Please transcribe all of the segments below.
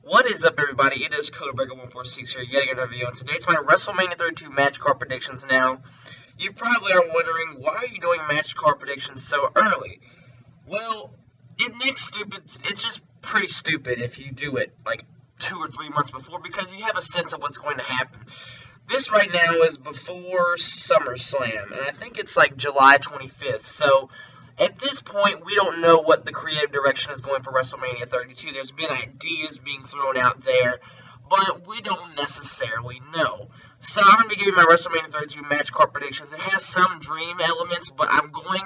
What is up, everybody? It is CodeBreaker146 here, yet again another video, and today it's my WrestleMania 32 match card predictions. Now, you probably are wondering, why are you doing match card predictions so early? Well, it's just pretty stupid if you do it like 2 or 3 months before, because you have a sense of what's going to happen. This right now is before SummerSlam, and I think it's like July 25th, so at this point, we don't know what the creative direction is going for WrestleMania 32. There's been ideas being thrown out there, but we don't necessarily know. So I'm going to be giving my WrestleMania 32 match card predictions. It has some dream elements, but I'm going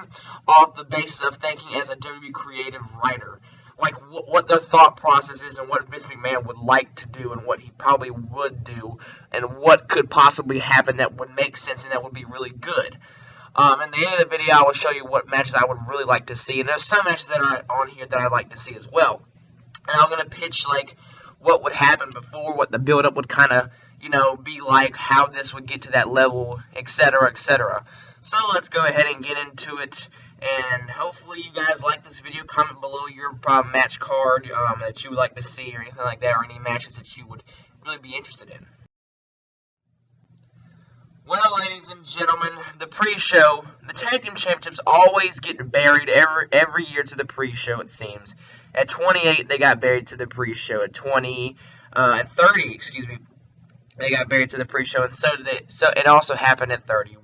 off the basis of thinking as a WWE creative writer. Like what their thought process is and what Vince McMahon would like to do and what he probably would do and what could possibly happen that would make sense and that would be really good. In the end of the video, I will show you what matches I would really like to see. And there's some matches that are on here that I'd like to see as well. And I'm going to pitch, like, what would happen before, what the build-up would kind of, be like, how this would get to that level, etc., etc. So let's go ahead and get into it. And hopefully you guys like this video. Comment below your match card that you would like to see or anything like that, or any matches that you would really be interested in. Well, ladies and gentlemen, the pre-show, the Tag Team Championships always get buried every year to the pre-show, it seems. At 28, they got buried to the pre-show. At 30, they got buried to the pre-show, and so it also happened at 31.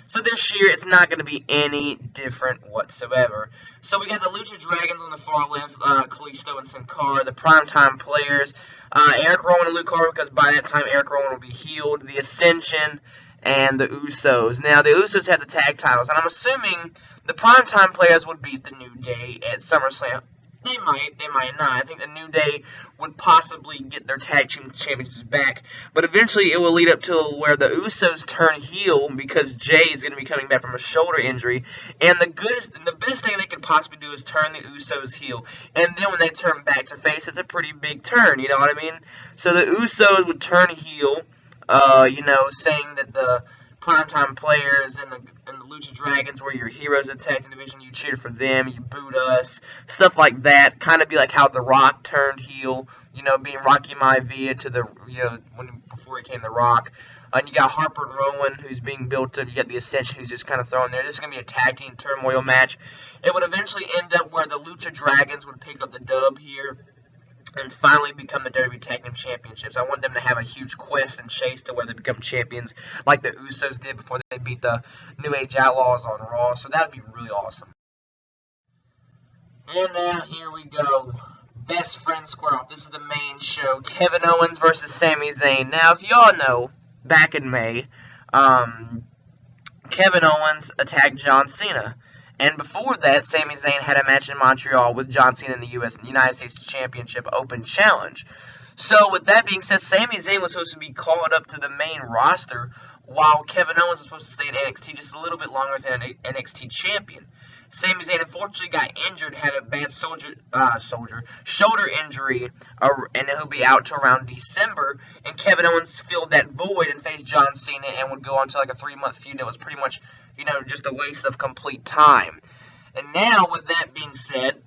So this year, it's not going to be any different whatsoever. So we got the Lucha Dragons on the far left, Kalisto and Sin Cara, the Primetime players, Erick, Rowan, and Luke Harper, because by that time, Erick Rowan will be healed, the Ascension, and the Usos. Now, the Usos had the tag titles, and I'm assuming the Primetime players would beat the New Day at SummerSlam. They might not. I think the New Day would possibly get their tag team championships back, but eventually it will lead up to where the Usos turn heel because Jay is going to be coming back from a shoulder injury, and the best thing they could possibly do is turn the Usos heel, and then when they turn back to face, it's a pretty big turn, you know what I mean? So the Usos would turn heel, saying that the Primetime players and the Lucha Dragons were your heroes of the tag team division. You cheered for them, you booed us, stuff like that. Kind of be like how The Rock turned heel, being Rocky Maivia to the, before he came The Rock. And you got Harper and Rowan, who's being built up. You got the Ascension, who's just kind of thrown there. This is going to be a tag team turmoil match. It would eventually end up where the Lucha Dragons would pick up the dub here and finally become the WWE Tag Team Championships. I want them to have a huge quest and chase to where they become champions like the Usos did before they beat the New Age Outlaws on Raw. So that would be really awesome. And now here we go. Best Friend Square Off. This is the main show. Kevin Owens versus Sami Zayn. Now, if y'all know, back in May, Kevin Owens attacked John Cena. And before that, Sami Zayn had a match in Montreal with John Cena in the United States Championship Open Challenge. So, with that being said, Sami Zayn was supposed to be called up to the main roster, while Kevin Owens was supposed to stay in NXT just a little bit longer as an NXT champion. Sami Zayn unfortunately got injured, had a bad shoulder injury, and he'll be out to around December. And Kevin Owens filled that void and faced John Cena and would go on to like a 3-month feud that was pretty much, just a waste of complete time. And now, with that being said,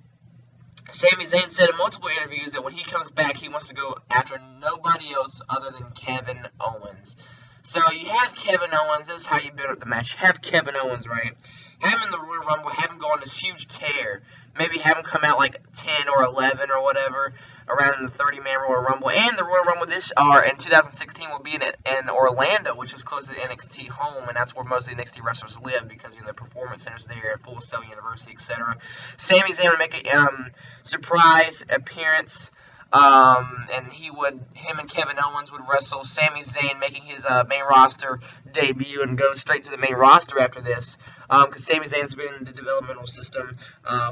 Sami Zayn said in multiple interviews that when he comes back, he wants to go after nobody else other than Kevin Owens. So you have Kevin Owens. This is how you build up the match. You have Kevin Owens, right? Have him in the Royal Rumble. Have him go on this huge tear. Maybe have him come out like 10 or 11 or whatever around the 30-man Royal Rumble. And the Royal Rumble in 2016 will be in Orlando, which is close to the NXT home, and that's where most of the NXT wrestlers live because the performance centers there at Full Sail University, etc. Sami Zayn would make a surprise appearance. And him and Kevin Owens would wrestle. Sami Zayn making his main roster debut and go straight to the main roster after this, because Sami Zayn's been in the developmental system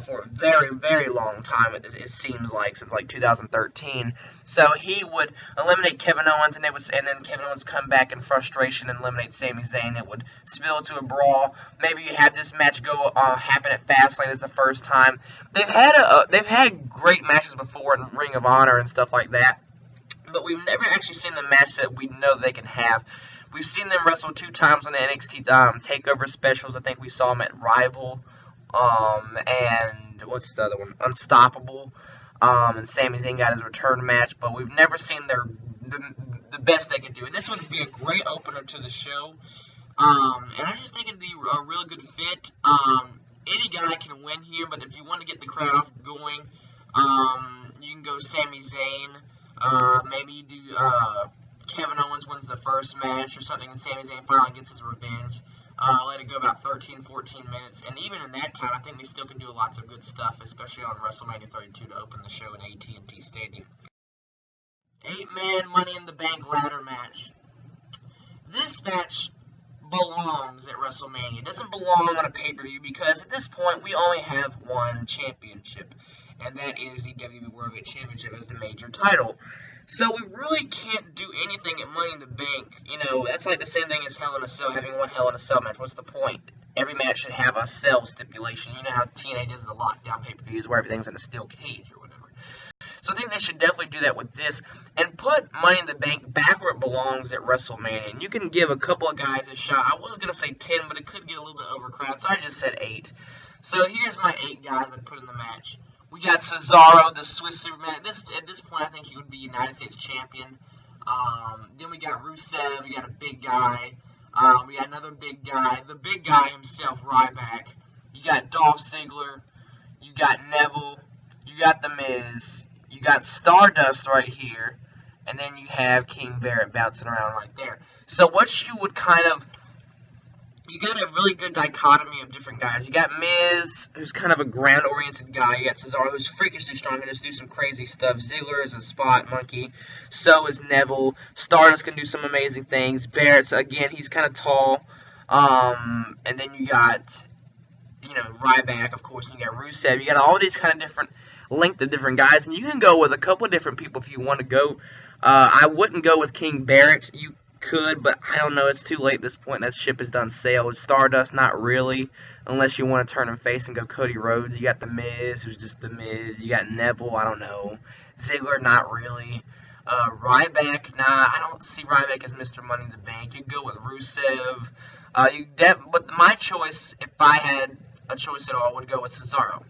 for a very, very long time. It seems like since like 2013. So he would eliminate Kevin Owens, and then Kevin Owens come back in frustration and eliminate Sami Zayn. It would spill to a brawl. Maybe you have this match happen at Fastlane as the first time. They've had great matches before in Ring of Honor and stuff like that, but we've never actually seen the match that we know they can have. We've seen them wrestle 2 times on the NXT Takeover specials. I think we saw them at Rival, and what's the other one? Unstoppable. and Sami Zayn got his return match, but we've never seen the best they can do. And this one would be a great opener to the show. And I just think it'd be a really good fit. Any guy can win here, but if you want to get the crowd going, you can go Sami Zayn. Maybe you do Kevin Owens wins the first match or something, and Sami Zayn finally gets his revenge. Let it go about 13, 14 minutes. And even in that time, I think they still can do lots of good stuff, especially on WrestleMania 32 to open the show in AT&T Stadium. 8-man Money in the Bank ladder match. This match belongs at WrestleMania. It doesn't belong on a pay-per-view because at this point we only have one championship, and that is the WWE World Championship as the major title. So we really can't do anything at Money in the Bank. You know, that's like the same thing as Hell in a Cell, having one Hell in a Cell match. What's the point? Every match should have a cell stipulation. You know how TNA does the lockdown pay-per-views where everything's in a steel cage or whatever. So I think they should definitely do that with this and put Money in the Bank back where it belongs at WrestleMania. And you can give a couple of guys a shot. I was going to say 10, but it could get a little bit overcrowded, so I just said 8. So here's my 8 guys I'd put in the match. We got Cesaro, the Swiss Superman. At this point, I think he would be United States champion. Then we got Rusev. We got a big guy. We got another big guy. The big guy himself, Ryback. You got Dolph Ziggler. You got Neville. You got The Miz. You got Stardust right here. And then you have King Barrett bouncing around right there. So what you would kind of... You got a really good dichotomy of different guys. You got Miz, who's kind of a ground-oriented guy. You got Cesaro, who's freakishly strong and just do some crazy stuff. Ziggler is a spot monkey. So is Neville. Stardust can do some amazing things. Barrett's, again, he's kind of tall. And then you got, you know, Ryback, of course. And you got Rusev. You got all these kind of different length of different guys. And you can go with a couple of different people if you want to go. I wouldn't go with King Barrett. You could, but I don't know, it's too late at this point. That ship is done sailed. Stardust, not really, unless you want to turn him face and go Cody Rhodes. You got The Miz, who's just The Miz. You got Neville, I don't know. Ziggler, not really. Ryback, nah, I don't see Ryback as Mr. Money in the Bank. You go with Rusev. But my choice, if I had a choice at all, would go with Cesaro.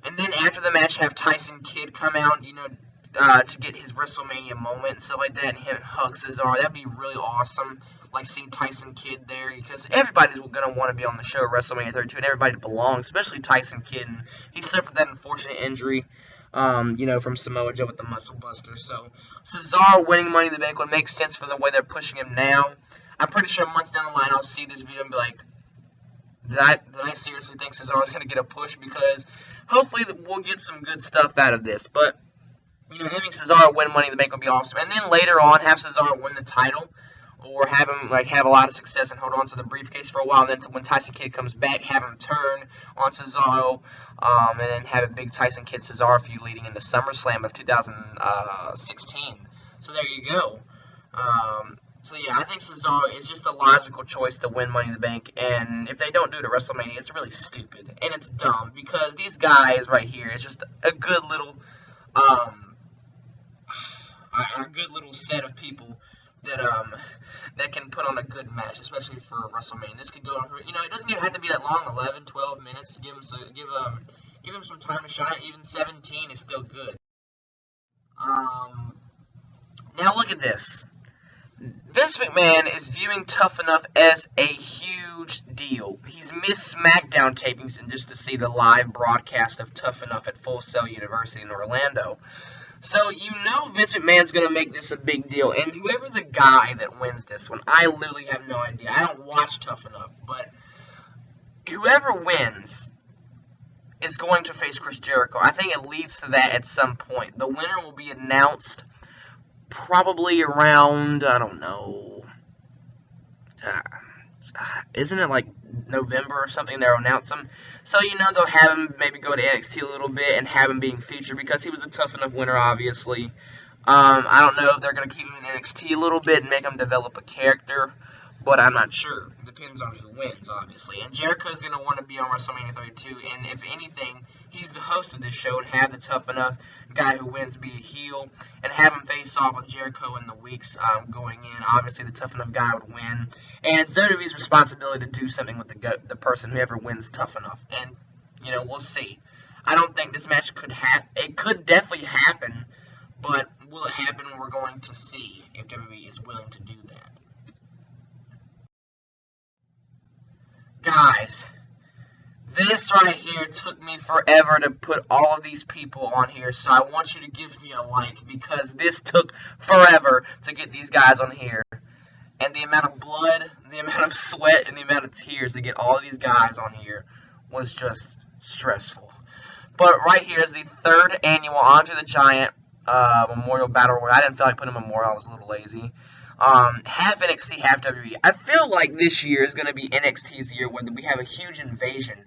And then after the match, have Tyson Kidd come out, you know, to get his WrestleMania moment and stuff like that, and him hug Cesaro. That'd be really awesome, like seeing Tyson Kidd there, because everybody's going to want to be on the show at WrestleMania 32, and everybody belongs, especially Tyson Kidd. And he suffered that unfortunate injury, you know, from Samoa Joe with the Muscle Buster. So Cesaro winning Money in the Bank would make sense for the way they're pushing him now. I'm pretty sure months down the line I'll see this video and be like, did I seriously think Cesaro's going to get a push? Because hopefully we'll get some good stuff out of this. But you know, having Cesaro win Money in the Bank would be awesome. And then later on, have Cesaro win the title, or have him like have a lot of success and hold on to the briefcase for a while. And then when Tyson Kidd comes back, have him turn on Cesaro, and then have a big Tyson Kidd Cesaro feud leading into SummerSlam of 2016. So there you go. So yeah, I think Cesaro is just a logical choice to win Money in the Bank. And if they don't do it at WrestleMania, it's really stupid and it's dumb, because these guys right here is just a good little a good little set of people that that can put on a good match, especially for WrestleMania. This could go on for, you know, it doesn't even have to be that long, 11, 12 minutes to give them some time to shine. Even 17 is still good. Now look at this. Vince McMahon is viewing Tough Enough as a huge deal. He's missed SmackDown tapings and just to see the live broadcast of Tough Enough at Full Sail University in Orlando. So you know Vince McMahon's going to make this a big deal. And whoever the guy that wins this one, I literally have no idea. I don't watch Tough Enough. But whoever wins is going to face Chris Jericho. I think it leads to that at some point. The winner will be announced probably around, I don't know, isn't it like November or something they'll announce him? So, you know, they'll have him maybe go to NXT a little bit and have him being featured because he was a Tough Enough winner, obviously. I don't know if they're going to keep him in NXT a little bit and make him develop a character, but I'm not sure. It depends on who wins, obviously. And Jericho's going to want to be on WrestleMania 32, and if anything, he's the host of this show, and have the Tough Enough guy who wins be a heel, and have him face off with Jericho in the weeks going in. Obviously, the Tough Enough guy would win, and it's WWE's responsibility to do something with the person whoever wins Tough Enough, and, you know, we'll see. I don't think this match could happen. It could definitely happen, but will it happen? We're going to see if WWE is willing to do that. Guys, this right here took me forever to put all of these people on here, so I want you to give me a like, because this took forever to get these guys on here. And the amount of blood, the amount of sweat, and the amount of tears to get all of these guys on here was just stressful. But right here is the 3rd annual Andre the Giant Memorial Battle Royal. I didn't feel like putting a memorial. I was a little lazy. Half NXT, half WWE. I feel like this year is going to be NXT's year where we have a huge invasion.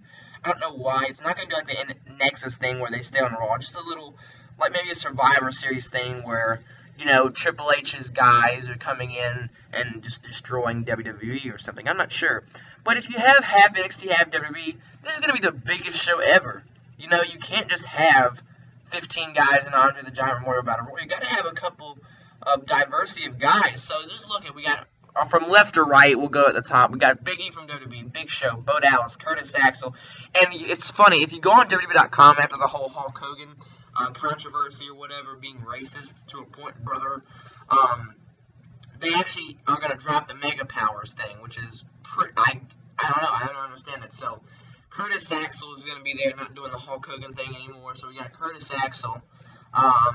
I don't know why. It's not going to be like the Nexus thing where they stay on Raw. Just a little, like maybe a Survivor Series thing where, you know, Triple H's guys are coming in and just destroying WWE or something. I'm not sure. But if you have half NXT, half WWE, this is going to be the biggest show ever. You know, you can't just have 15 guys in Andre the Giant Memorial Battle Royal. You got to have a couple of diversity of guys. So just look at, we got from left to right, we'll go at the top. We got Big E from WWE, Big Show, Bo Dallas, Curtis Axel. And it's funny, if you go on WWE.com after the whole Hulk Hogan controversy or whatever, being racist to a point, brother, they actually are going to drop the Mega Powers thing, which is pretty, I don't know, I don't understand it. So Curtis Axel is going to be there, not doing the Hulk Hogan thing anymore. So we got Curtis Axel,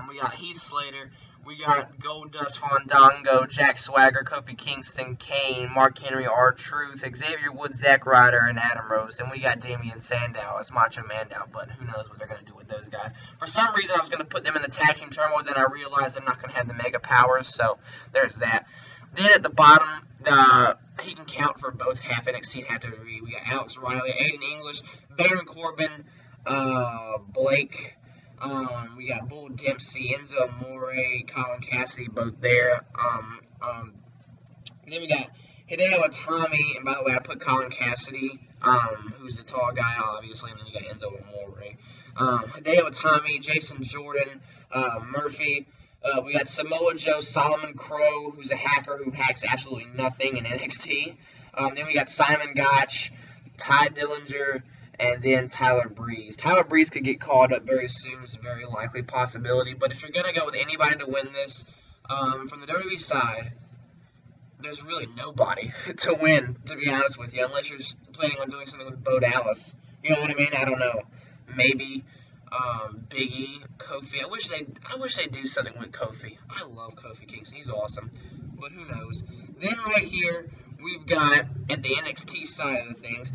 we got Heath Slater, we got Goldust Fandango, Jack Swagger, Kofi Kingston, Kane, Mark Henry, R-Truth, Xavier Woods, Zack Ryder, and Adam Rose. And we got Damian Sandow as Macho Mandow, but who knows what they're going to do with those guys. For some reason, I was going to put them in the Tag Team Turmoil, then I realized they're not going to have the Mega Powers, so there's that. Then at the bottom, he can count for both half NXT and half WWE. We got Alex Riley, Aiden English, Baron Corbin, Blake. We got Bull Dempsey, Enzo Amore, Colin Cassidy, both there. Then we got Hideo Itami, and by the way, I put Colin Cassidy, who's a tall guy, obviously, and then you got Enzo Amore. Hideo Itami, Jason Jordan, Murphy. We got Samoa Joe, Solomon Crow, who's a hacker who hacks absolutely nothing in NXT. Then we got Simon Gotch, Ty Dillinger, and then Tyler Breeze. Tyler Breeze could get called up very soon. It's a very likely possibility. But if you're going to go with anybody to win this, from the WWE side, there's really nobody to win, to be honest with you, unless you're planning on doing something with Bo Dallas. You know what I mean? I don't know. Maybe Big E, Kofi. I wish they'd do something with Kofi. I love Kofi Kingston. He's awesome. But who knows? Then right here, we've got, at the NXT side of the things,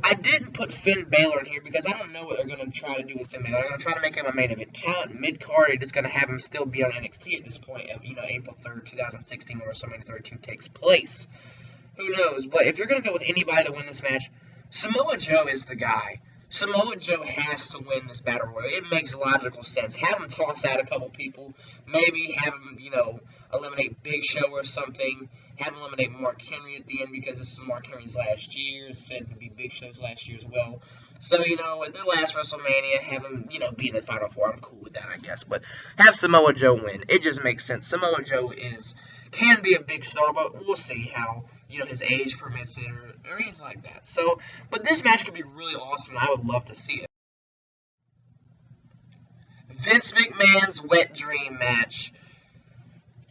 I didn't put Finn Balor in here because I don't know what they're going to try to do with Finn Balor. They're going to try to make him a main event talent, mid-card. They're just going to have him still be on NXT at this point of, April 3rd, 2016, where WrestleMania 32 takes place. Who knows? But if you're going to go with anybody to win this match, Samoa Joe is the guy. Samoa Joe has to win this Battle Royal. It makes logical sense. Have him toss out a couple people. Maybe have him, eliminate Big Show or something. Have him eliminate Mark Henry at the end because this is Mark Henry's last year. It's said to be Big Show's last year as well. So, at their last WrestleMania, have him, be in the Final Four. I'm cool with that, I guess. But have Samoa Joe win. It just makes sense. Samoa Joe can be a big star, but we'll see how, his age permits it or anything like that. So, but this match could be really awesome, and I would love to see it. Vince McMahon's Wet Dream match.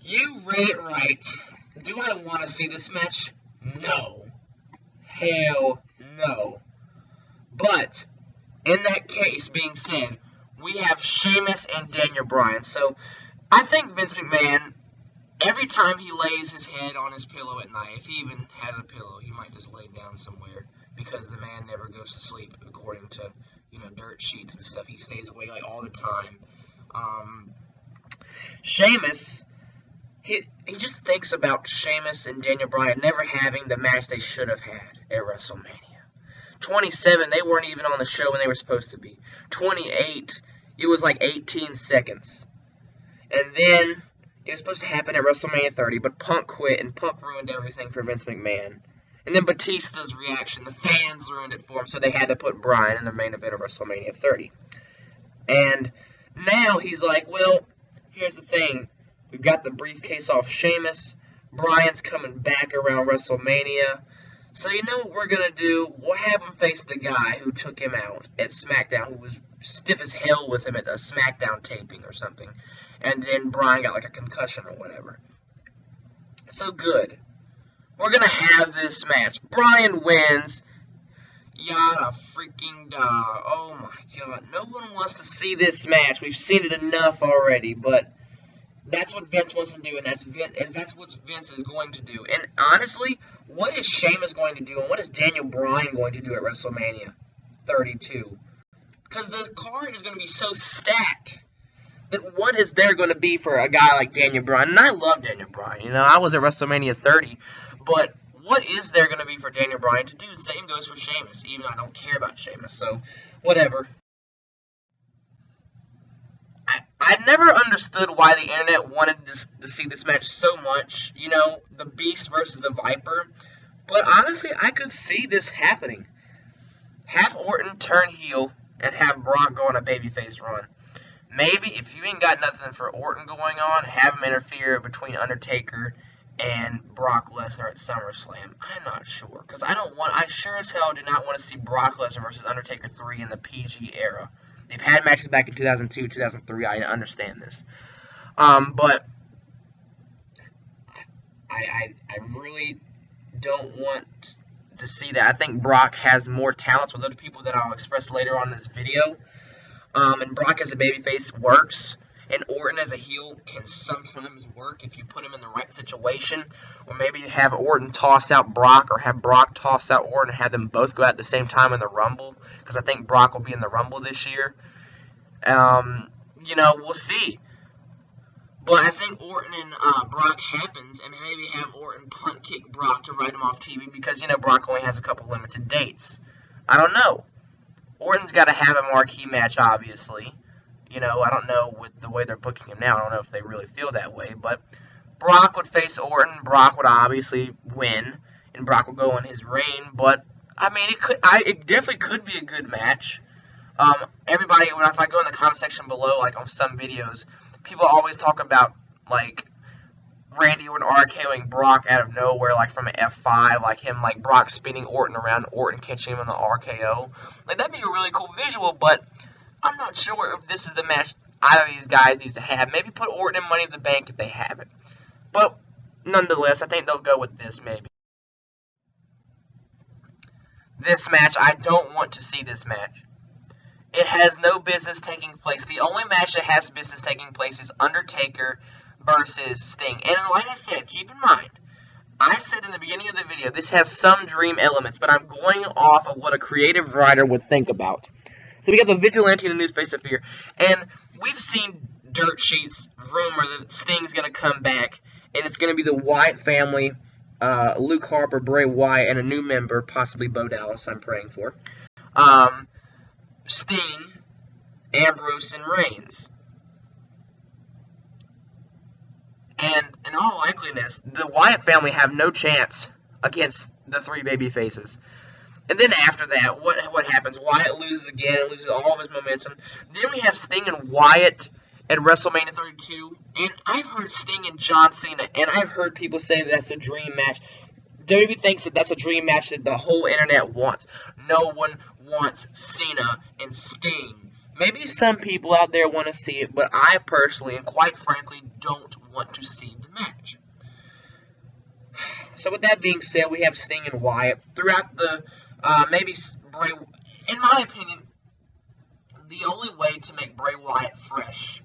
You read it right. Do I want to see this match? No. Hell no. But, in that case being said, we have Sheamus and Daniel Bryan. So, I think Vince McMahon, every time he lays his head on his pillow at night, if he even has a pillow, he might just lay down somewhere because the man never goes to sleep, according to, dirt sheets and stuff. He stays awake all the time. Sheamus, he just thinks about Sheamus and Daniel Bryan never having the match they should have had at WrestleMania. 27, they weren't even on the show when they were supposed to be. 28, it was 18 seconds. And then it was supposed to happen at WrestleMania 30, but Punk quit, and Punk ruined everything for Vince McMahon. And then Batista's reaction, the fans ruined it for him, so they had to put Bryan in the main event of WrestleMania 30. And now he's like, well, here's the thing. We've got the briefcase off Sheamus. Bryan's coming back around WrestleMania. So you know what we're going to do? We'll have him face the guy who took him out at SmackDown, who was stiff as hell with him at the SmackDown taping or something. And then Bryan got like a concussion or whatever. So good. We're going to have this match. Bryan wins. Yada freaking da. Oh my god. No one wants to see this match. We've seen it enough already, but that's what Vince wants to do, and that's what Vince is going to do. And honestly, what is Sheamus going to do, and what is Daniel Bryan going to do at WrestleMania 32? Because the card is going to be so stacked that what is there going to be for a guy like Daniel Bryan? And I love Daniel Bryan. You know, I was at WrestleMania 30, but what is there going to be for Daniel Bryan to do? Same goes for Sheamus, even though I don't care about Sheamus, so whatever. I never understood why the internet wanted to see this match so much, you know, the Beast versus the Viper. But honestly, I could see this happening. Have Orton turn heel and have Brock go on a babyface run. Maybe if you ain't got nothing for Orton going on, have him interfere between Undertaker and Brock Lesnar at SummerSlam. I'm not sure, because I sure as hell do not want to see Brock Lesnar versus Undertaker 3 in the PG era. They've had matches back in 2002, 2003. I understand this. But I really don't want to see that. I think Brock has more talents with other people that I'll express later on in this video. And Brock as a babyface works. And Orton as a heel can sometimes work if you put him in the right situation. Or maybe have Orton toss out Brock, or have Brock toss out Orton and have them both go out at the same time in the Rumble. Because I think Brock will be in the Rumble this year. You know, we'll see. But I think Orton and Brock happens, and maybe have Orton punt kick Brock to write him off TV. Because, you know, Brock only has a couple limited dates. I don't know. Orton's got to have a marquee match, obviously. You know, I don't know with the way they're booking him now. I don't know if they really feel that way. But Brock would face Orton. Brock would obviously win. And Brock would go on his reign. But, I mean, it definitely could be a good match. Everybody, if I go in the comment section below, like on some videos, people always talk about, like, Randy Orton RKOing Brock out of nowhere, like from an F5, like him, like Brock spinning Orton around, Orton catching him on the RKO. Like, that'd be a really cool visual, but I'm not sure if this is the match either of these guys needs to have. Maybe put Orton in Money in the Bank if they have it. But, nonetheless, I think they'll go with this, maybe. This match, I don't want to see this match. It has no business taking place. The only match that has business taking place is Undertaker versus Sting. And like I said, keep in mind, I said in the beginning of the video, this has some dream elements, but I'm going off of what a creative writer would think about. So we got the Vigilante and the New Space of Fear, and we've seen dirt sheets rumor that Sting's going to come back, and it's going to be the Wyatt family, Luke Harper, Bray Wyatt, and a new member, possibly Bo Dallas, I'm praying for. Sting, Ambrose, and Reigns. And in all likeliness, the Wyatt family have no chance against the three baby faces. And then after that, what happens? Wyatt loses again and loses all of his momentum. Then we have Sting and Wyatt at WrestleMania 32. And I've heard Sting and John Cena, and I've heard people say that's a dream match. WWE thinks that that's a dream match that the whole internet wants. No one wants Cena and Sting. Maybe some people out there want to see it, but I personally, and quite frankly, don't want to see the match. So with that being said, we have Sting and Wyatt. Throughout the, maybe Bray, in my opinion, the only way to make Bray Wyatt fresh,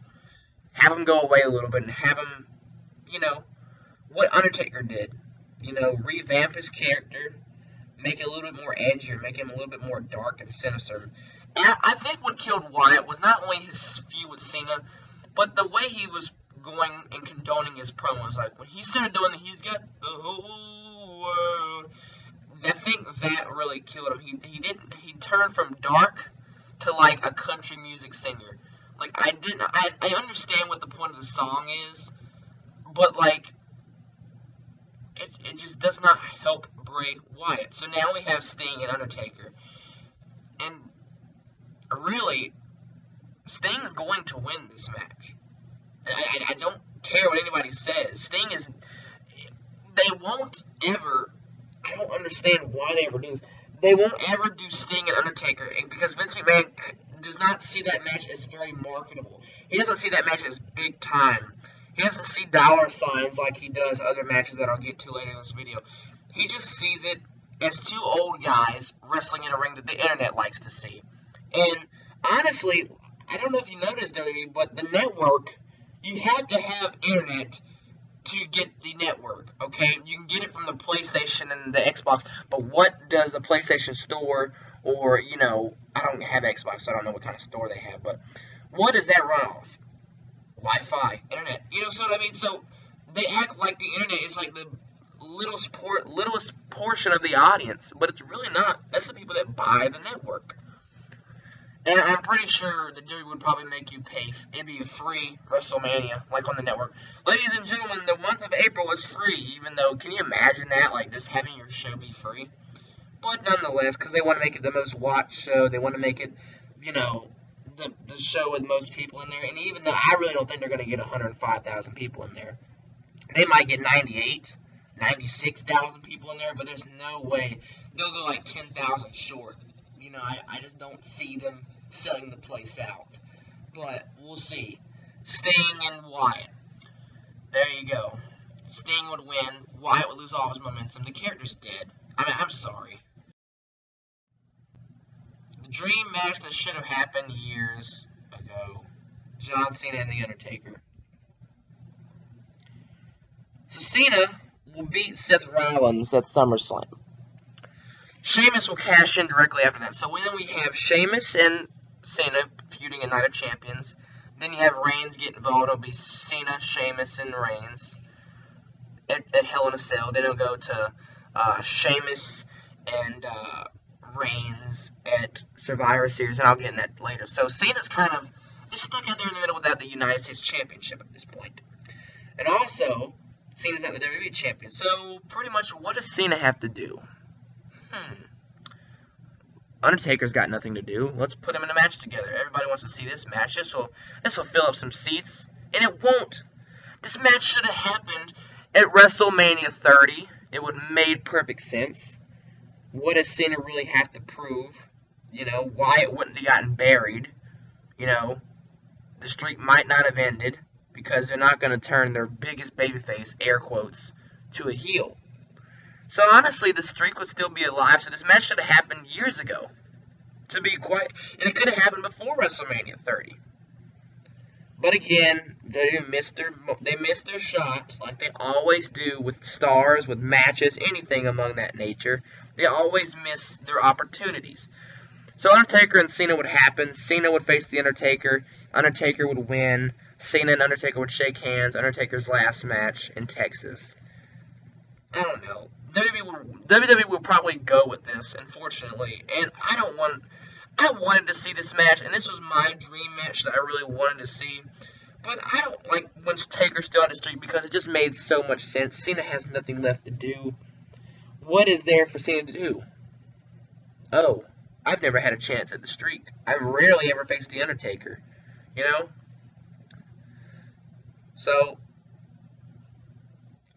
have him go away a little bit and have him, you know, what Undertaker did. You know, revamp his character, make it a little bit more edgier, make him a little bit more dark and sinister. And I think what killed Wyatt was not only his feud with Cena, but the way he was going and condoning his promos. Like, when he started doing he's got the whole world, I think that really killed him. He turned from dark to, like, a country music singer. Like, I understand what the point of the song is, but, like, it just does not help Bray Wyatt. So now we have Sting and Undertaker. And really, Sting's going to win this match. I don't care what anybody says. Sting is... They won't ever I don't understand why they ever do this. They won't ever do Sting and Undertaker because Vince McMahon does not see that match as very marketable. He doesn't see that match as big time. He doesn't see dollar signs like he does other matches that I'll get to later in this video. He just sees it as two old guys wrestling in a ring that the internet likes to see. And honestly, I don't know if you noticed, WWE, but the network, you have to have internet to get the network, okay? You can get it from the PlayStation and the Xbox, but what does the PlayStation store, or, you know, I don't have Xbox, so I don't know what kind of store they have, but what does that run off? Wi-Fi, internet, you know, so what I mean? So they act like the internet is like the littlest portion of the audience, but it's really not. That's the people that buy the network. And I'm pretty sure the WWE would probably make you pay. It'd be a free WrestleMania, like on the network. Ladies and gentlemen, the month of April was free, even though, can you imagine that? Like, just having your show be free? But nonetheless, because they want to make it the most watched show, they want to make it, you know, the show with most people in there. And even though I really don't think they're going to get 105,000 people in there. They might get 98, 96,000 people in there, but there's no way. They'll go like 10,000 short. You know, I just don't see them selling the place out. But we'll see. Sting and Wyatt. There you go. Sting would win. Wyatt would lose all his momentum. The character's dead. I mean, I'm sorry. The dream match that should have happened years ago. John Cena and The Undertaker. So Cena will beat Seth Rollins at SummerSlam. Sheamus will cash in directly after that. So then we have Sheamus and Cena feuding in Night of Champions. Then you have Reigns get involved. It'll be Cena, Sheamus, and Reigns at Hell in a Cell. Then it'll go to Sheamus and Reigns at Survivor Series, and I'll get in that later. So Cena's kind of just stuck out there in the middle without the United States Championship at this point. And also, Cena's not the WWE Champion. So pretty much, what does Cena have to do? Undertaker's got nothing to do. Let's put him in a match together. Everybody wants to see this match. This will fill up some seats, and it won't. This match should have happened at WrestleMania 30. It would have made perfect sense. What does Cena really have to prove? You know, Wyatt wouldn't have gotten buried. You know, the streak might not have ended because they're not going to turn their biggest babyface, air quotes, to a heel. So honestly, the streak would still be alive. So this match should have happened years ago. To be quite, and it could have happened before WrestleMania 30. But again, they missed their shot, like they always do with stars, with matches, anything among that nature. They always miss their opportunities. So Undertaker and Cena would happen. Cena would face the Undertaker. Undertaker would win. Cena and Undertaker would shake hands. Undertaker's last match in Texas. I don't know. WWE will probably go with this, unfortunately. And I wanted to see this match, and this was my dream match that I really wanted to see. But I don't like when Taker's still on the streak because it just made so much sense. Cena has nothing left to do. What is there for Cena to do? Oh, I've never had a chance at the streak. I've rarely ever faced the Undertaker. You know? So,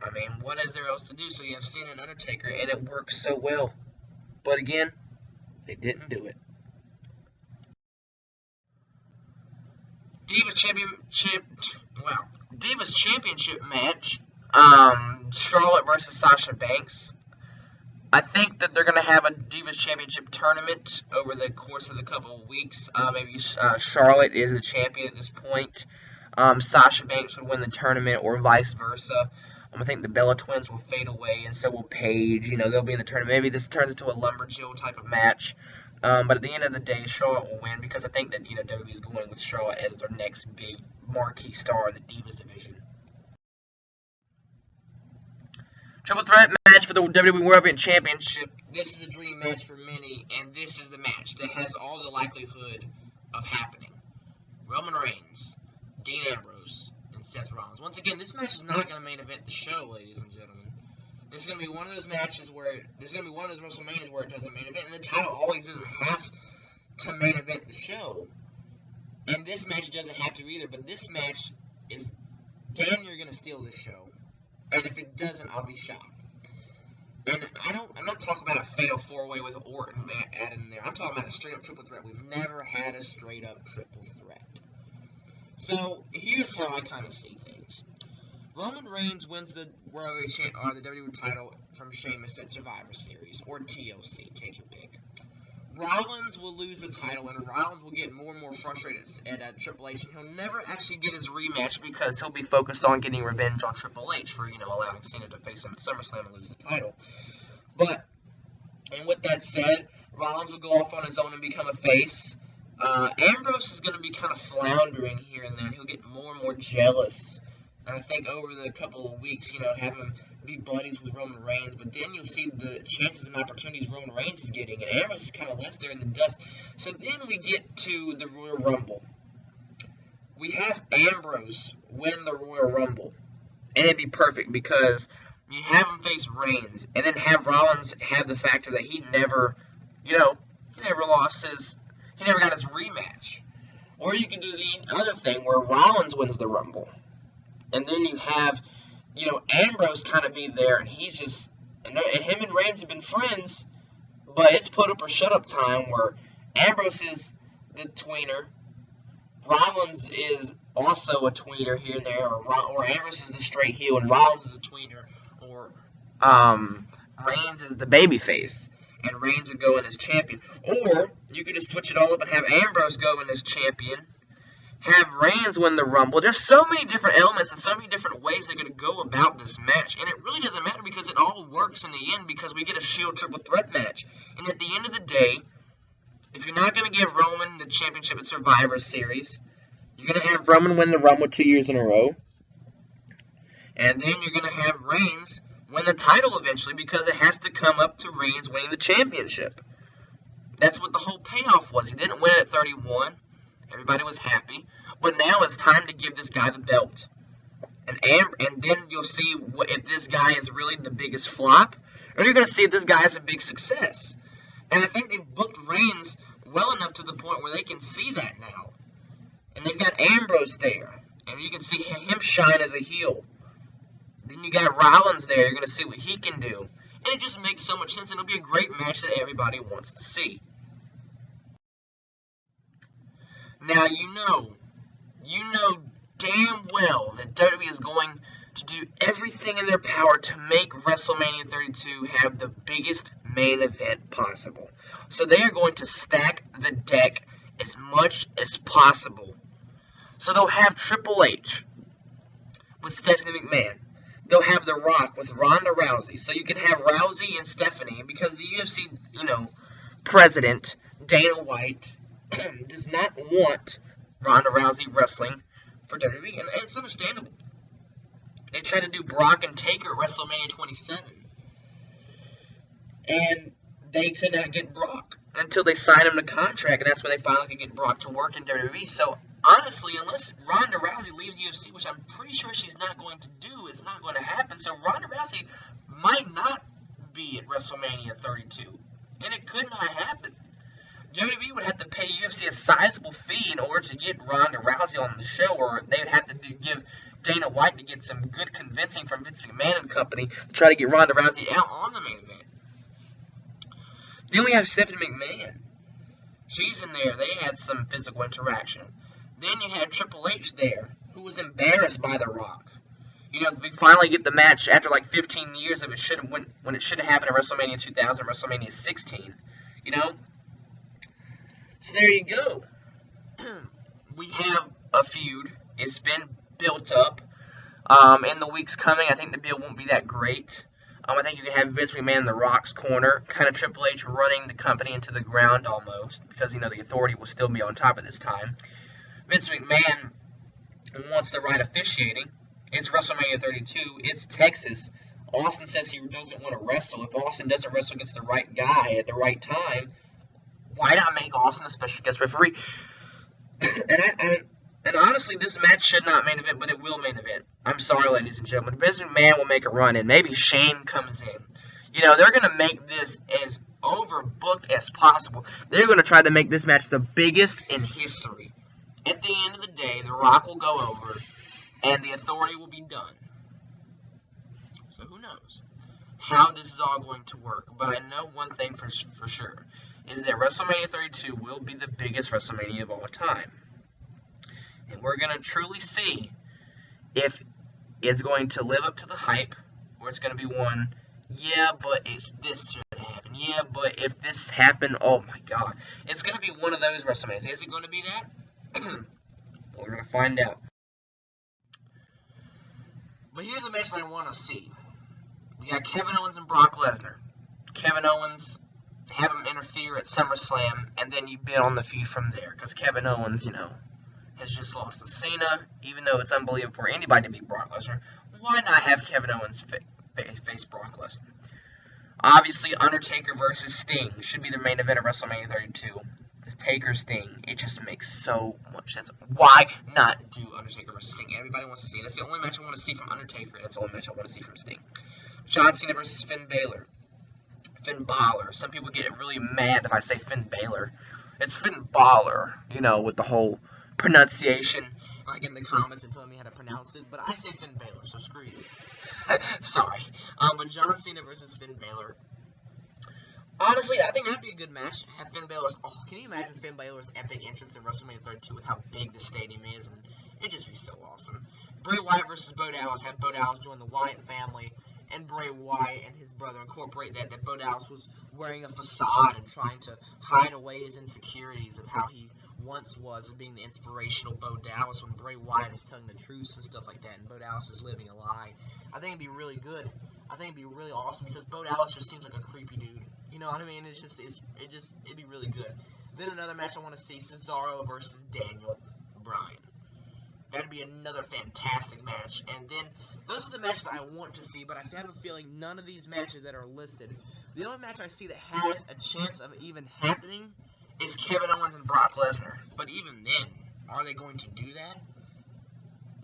I mean, what is there else to do? So you have Cena and Undertaker, and it works so well. But again, they didn't do it. Divas Championship match. Charlotte versus Sasha Banks. I think that they're going to have a Divas Championship tournament over the course of the couple of weeks. Maybe Charlotte is the champion at this point. Sasha Banks would win the tournament, or vice versa. I think the Bella Twins will fade away, and so will Paige. You know, they'll be in the tournament. Maybe this turns into a LUMBERJILL type of match. But at the end of the day, Charlotte will win because I think that, you know, WWE is going with Charlotte as their next big marquee star in the Divas division. Triple threat match for the WWE World Heavyweight Championship. This is a dream match for many, and this is the match that has all the likelihood of happening. Roman Reigns, Dean Ambrose, and Seth Rollins. Once again, this match is not going to main event the show, ladies and gentlemen. This is going to be one of those matches where, this is going to be one of those WrestleManias where it doesn't main event, and the title always doesn't have to main event the show. And this match doesn't have to either, but this match is damn near going to steal this show. And if it doesn't, I'll be shocked. And I'm not talking about a fatal 4-way with Orton added in there. I'm talking about a straight up triple threat. We've never had a straight up triple threat. So here's how I kind of see things. Roman Reigns wins the the WWE title from Sheamus at Survivor Series, or TLC, take your pick. Rollins will lose the title, and Rollins will get more and more frustrated at Triple H, and he'll never actually get his rematch because he'll be focused on getting revenge on Triple H for, allowing Cena to face him at SummerSlam and lose the title. And with that said, Rollins will go off on his own and become a face. Ambrose is going to be kind of floundering here and there, and he'll get more and more jealous. And I think over the couple of weeks, have him be buddies with Roman Reigns. But then you'll see the chances and opportunities Roman Reigns is getting. And Ambrose is kind of left there in the dust. So then we get to the Royal Rumble. We have Ambrose win the Royal Rumble. And it'd be perfect because you have him face Reigns. And then have Rollins have the factor that he never, he never got his rematch. Or you can do the other thing where Rollins wins the Rumble. And then you have, Ambrose kind of be there, and he's just, and him and Reigns have been friends, but it's put up or shut up time where Ambrose is the tweener, Rollins is also a tweener here and there, or Ambrose is the straight heel and Rollins is a tweener, or Reigns is the babyface, and Reigns would go in as champion. Or you could just switch it all up and have Ambrose go in as champion. Have Reigns win the Rumble. There's so many different elements and so many different ways they're going to go about this match. And it really doesn't matter because it all works in the end because we get a Shield triple threat match. And at the end of the day, if you're not going to give Roman the championship at Survivor Series, you're going to have Roman win the Rumble 2 years in a row. And then you're going to have Reigns win the title eventually because it has to come up to Reigns winning the championship. That's what the whole payoff was. He didn't win it at 31. Everybody was happy. But now it's time to give this guy the belt. And then you'll see if this guy is really the biggest flop, or you're going to see if this guy is a big success. And I think they've booked Reigns well enough to the point where they can see that now. And they've got Ambrose there. And you can see him shine as a heel. Then you got Rollins there. You're going to see what he can do. And it just makes so much sense. And it'll be a great match that everybody wants to see. Now, you know damn well that WWE is going to do everything in their power to make WrestleMania 32 have the biggest main event possible. So they are going to stack the deck as much as possible. So they'll have Triple H with Stephanie McMahon. They'll have The Rock with Ronda Rousey. So you can have Rousey and Stephanie because the UFC, president, Dana White, does not want Ronda Rousey wrestling for WWE, and it's understandable. They tried to do Brock and Taker at WrestleMania 27, and they could not get Brock until they signed him to contract, and that's when they finally could get Brock to work in WWE. So, honestly, unless Ronda Rousey leaves UFC, which I'm pretty sure she's not going to do, it's not going to happen, so Ronda Rousey might not be at WrestleMania 32, and it could not happen. WWE would have to pay UFC a sizable fee in order to get Ronda Rousey on the show, or they would have to give Dana White to get some good convincing from Vince McMahon and company to try to get Ronda Rousey out on the main event. Then we have Stephanie McMahon. She's in there. They had some physical interaction. Then you had Triple H there, who was embarrassed by The Rock. We finally get the match after like 15 years of when it should have happened at WrestleMania 2000, WrestleMania 16. So there you go. We have a feud. It's been built up. In the weeks coming, I think the build won't be that great. I think you can have Vince McMahon in The Rock's corner, kind of Triple H running the company into the ground almost, because, the authority will still be on top at this time. Vince McMahon wants the right officiating. It's WrestleMania 32. It's Texas. Austin says he doesn't want to wrestle. If Austin doesn't wrestle against the right guy at the right time, why not make Austin a special guest referee? And honestly, this match should not main event, but it will main event. I'm sorry, ladies and gentlemen. Vince McMahon will make a run, and maybe Shane comes in. They're going to make this as overbooked as possible. They're going to try to make this match the biggest in history. At the end of the day, The Rock will go over, and the authority will be done. So who knows? how this is all going to work. But I know one thing for sure, is that WrestleMania 32 will be the biggest WrestleMania of all time. And we're going to truly see if it's going to live up to the hype, or it's going to be one, yeah, but this should happen. Yeah, but if this happened, oh my god. It's going to be one of those WrestleManias. Is it going to be that? We're going to find out. But here's the match that I want to see. We got Kevin Owens and Brock Lesnar. Kevin Owens, have him interfere at SummerSlam, and then you build on the feud from there. Because Kevin Owens, has just lost to Cena, even though it's unbelievable for anybody to beat Brock Lesnar. Why not have Kevin Owens face Brock Lesnar? Obviously, Undertaker versus Sting should be the main event of WrestleMania 32. The Taker Sting, it just makes so much sense. Why not do Undertaker versus Sting? Everybody wants to see it. That's the only match I want to see from Undertaker, and that's the only match I want to see from Sting. John Cena versus Finn Balor. Some people get really mad if I say Finn Balor. It's Finn Balor, with the whole pronunciation, like in the comments and telling me how to pronounce it, but I say Finn Balor, so screw you. Sorry. But John Cena versus Finn Balor. Honestly, I think that'd be a good match. Have Finn Balor's, can you imagine Finn Balor's epic entrance in WrestleMania 32 with how big the stadium is, and it'd just be so awesome. Bray Wyatt versus Bo Dallas. Have Bo Dallas join the Wyatt family, and Bray Wyatt and his brother incorporate that Bo Dallas was wearing a facade and trying to hide away his insecurities of how he once was, being the inspirational Bo Dallas, when Bray Wyatt is telling the truth and stuff like that, and Bo Dallas is living a lie. I think it'd be really good. I think it'd be really awesome, because Bo Dallas just seems like a creepy dude. You know what I mean? It'd be really good. Then another match I want to see, Cesaro versus Daniel Bryan. That'd be another fantastic match. And then, those are the matches I want to see, but I have a feeling none of these matches that are listed, the only match I see that has a chance of even happening is Kevin Owens and Brock Lesnar. But even then, are they going to do that?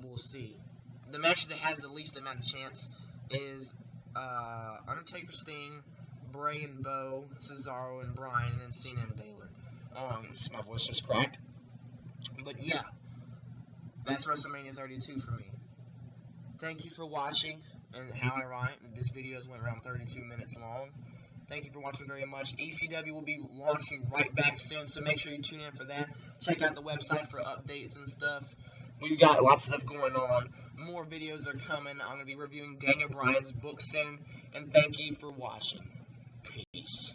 We'll see. The matches that has the least amount of chance is Undertaker, Sting, Bray and Bo, Cesaro and Bryan, and then Cena and Balor. My voice just cracked. But yeah, that's WrestleMania 32 for me. Thank you for watching, and how ironic that this video went around 32 minutes long. Thank you for watching very much. ECW will be launching right back soon, so make sure you tune in for that. Check out the website for updates and stuff. We've got lots of stuff going on. More videos are coming. I'm going to be reviewing Daniel Bryan's book soon, and thank you for watching. Peace.